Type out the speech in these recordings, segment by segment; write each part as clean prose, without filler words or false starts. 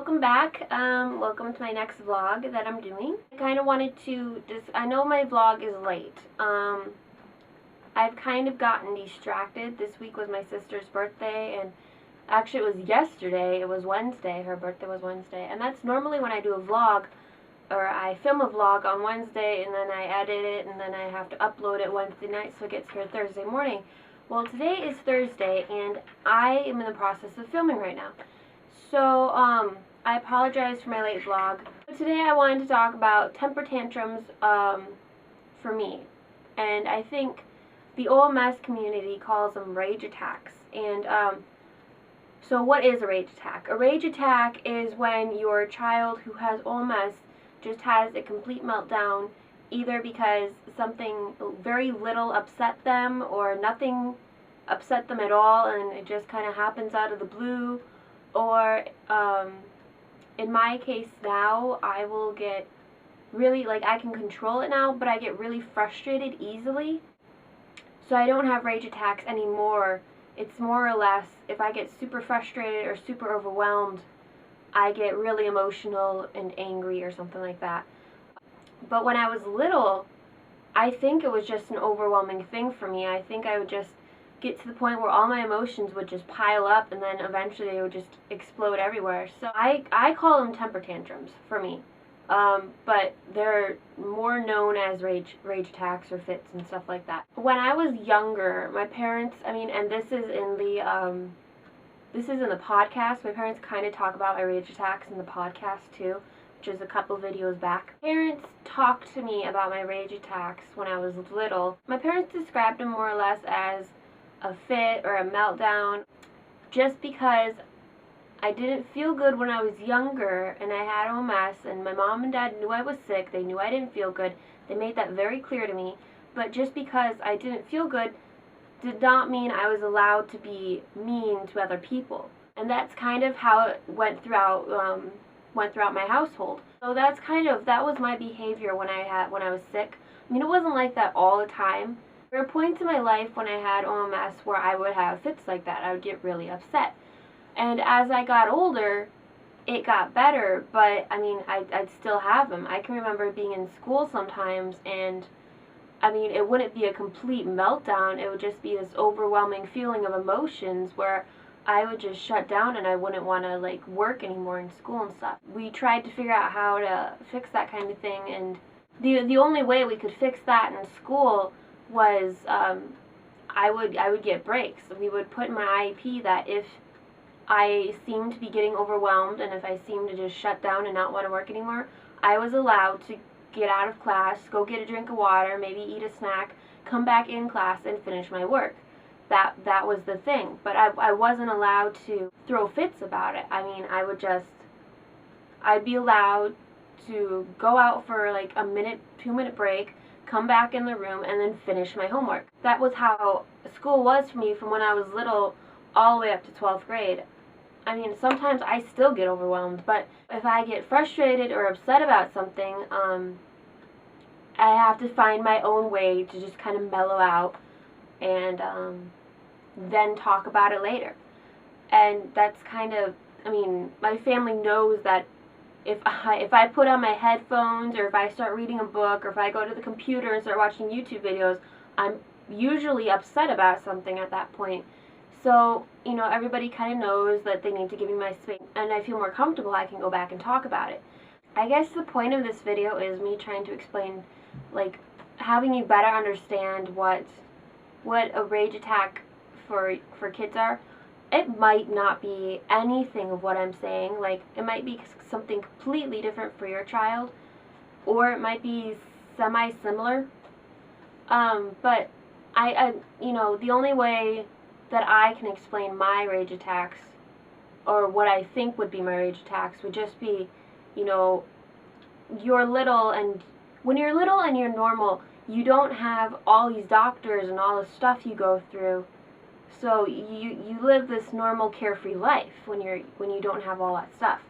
welcome back. Welcome to my next vlog that I'm doing. I kind of wanted to I know my vlog is late. I've kind of gotten distracted. This week was my sister's birthday, and actually it was yesterday. It was Wednesday. Her birthday was Wednesday. And that's normally when I do a vlog, or I film a vlog on Wednesday, and then I edit it, and then I have to upload it Wednesday night, so it gets here Thursday morning. Well, today is Thursday, and I am in the process of filming right now. So, I apologize for my late vlog. But today I wanted to talk about temper tantrums, for me. And I think the OMS community calls them rage attacks. And, so what is a rage attack? A rage attack is when your child who has OMS just has a complete meltdown, either because something very little upset them or nothing upset them at all and it just kind of happens out of the blue, or in my case now, I will get really, I can control it now, but I get really frustrated easily. So I don't have rage attacks anymore. It's more or less, if I get super frustrated or super overwhelmed, I get really emotional and angry or something like that. But when I was little, I think it was just an overwhelming thing for me. I think I would just get to the point where all my emotions would just pile up, and then eventually they would just explode everywhere. So I call them temper tantrums for me. But they're more known as rage attacks or fits and stuff like that. When I was younger, my parents, and this is in the podcast. My parents kind of talk about my rage attacks in the podcast too, which is a couple videos back. Parents talked to me about my rage attacks when I was little. My parents described them more or less as a fit or a meltdown, just because I didn't feel good when I was younger and I had OMS, and my mom and dad knew I was sick. They knew I didn't feel good. They made that very clear to me. But just because I didn't feel good did not mean I was allowed to be mean to other people. And that's kind of how it went throughout my household. So that was my behavior when I was sick. It wasn't like that all the time. There were points in my life when I had OMS where I would have fits like that. I would get really upset. And as I got older, it got better, but I'd still have them. I can remember being in school sometimes, and it wouldn't be a complete meltdown. It would just be this overwhelming feeling of emotions where I would just shut down and I wouldn't want to work anymore in school and stuff. We tried to figure out how to fix that kind of thing, and the only way we could fix that in school was I would get breaks. We would put in my IEP that if I seemed to be getting overwhelmed and if I seemed to just shut down and not want to work anymore, I was allowed to get out of class, go get a drink of water, maybe eat a snack, come back in class and finish my work. That was the thing. But I wasn't allowed to throw fits about it. I'd be allowed to go out for a 2-minute break, come back in the room, and then finish my homework. That was how school was for me from when I was little all the way up to 12th grade. Sometimes I still get overwhelmed, but if I get frustrated or upset about something, I have to find my own way to just kind of mellow out and then talk about it later. And that's kind of, my family knows that if I put on my headphones, or if I start reading a book, or if I go to the computer and start watching YouTube videos, I'm usually upset about something at that point. So, everybody kind of knows that they need to give me my space, and I feel more comfortable, I can go back and talk about it. I guess the point of this video is me trying to explain, having you better understand what a rage attack for kids are. It might not be anything of what I'm saying. It might be something completely different for your child, or it might be semi-similar. But the only way that I can explain my rage attacks, or what I think would be my rage attacks, would just be, you're little, and when you're little and you're normal, you don't have all these doctors and all the stuff you go through. So you live this normal carefree life when you don't have all that stuff.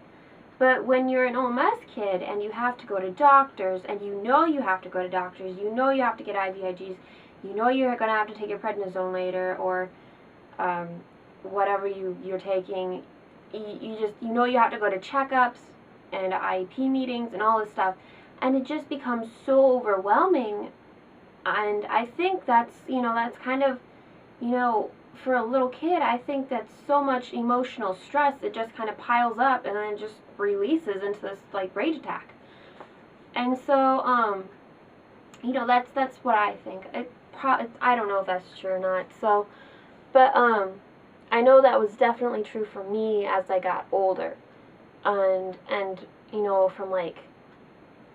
But when you're an OMS kid and you have to go to doctors, and you have to go to doctors, you have to get IVIGs, you're going to have to take your prednisone later, or whatever you're taking, you know you have to go to checkups and IEP meetings and all this stuff, and it just becomes so overwhelming. And I think that's, that's kind of, for a little kid, I think that's so much emotional stress, it just kind of piles up and then just releases into this, like, rage attack. And so, that's what I think. I don't know if that's true or not. So, but I know that was definitely true for me as I got older, and from like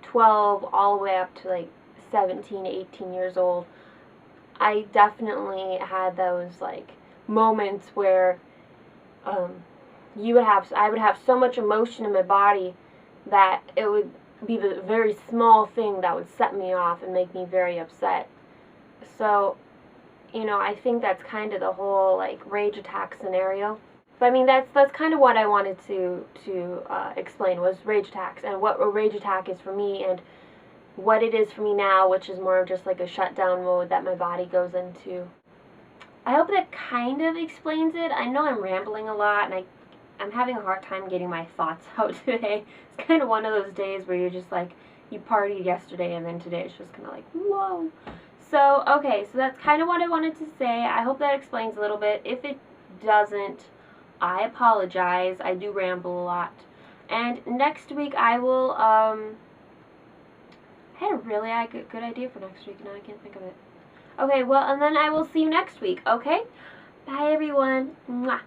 12 all the way up to like 17, 18 years old. I definitely had those like moments where I would have so much emotion in my body that it would be the very small thing that would set me off and make me very upset. So, I think that's kind of the whole like rage attack scenario. But I mean, that's kind of what I wanted to explain, was rage attacks and what a rage attack is for me, and what it is for me now, which is more of just like a shutdown mode that my body goes into. I hope that kind of explains it. I know I'm rambling a lot, and I'm having a hard time getting my thoughts out today. It's kind of one of those days where you're just like, you partied yesterday and then today it's just kind of like, whoa. So, okay, so that's kind of what I wanted to say. I hope that explains a little bit. If it doesn't, I apologize. I do ramble a lot. And next week I will, I had a really good idea for next week, now I can't think of it. Okay, well, and then I will see you next week, okay? Bye, everyone. Mwah.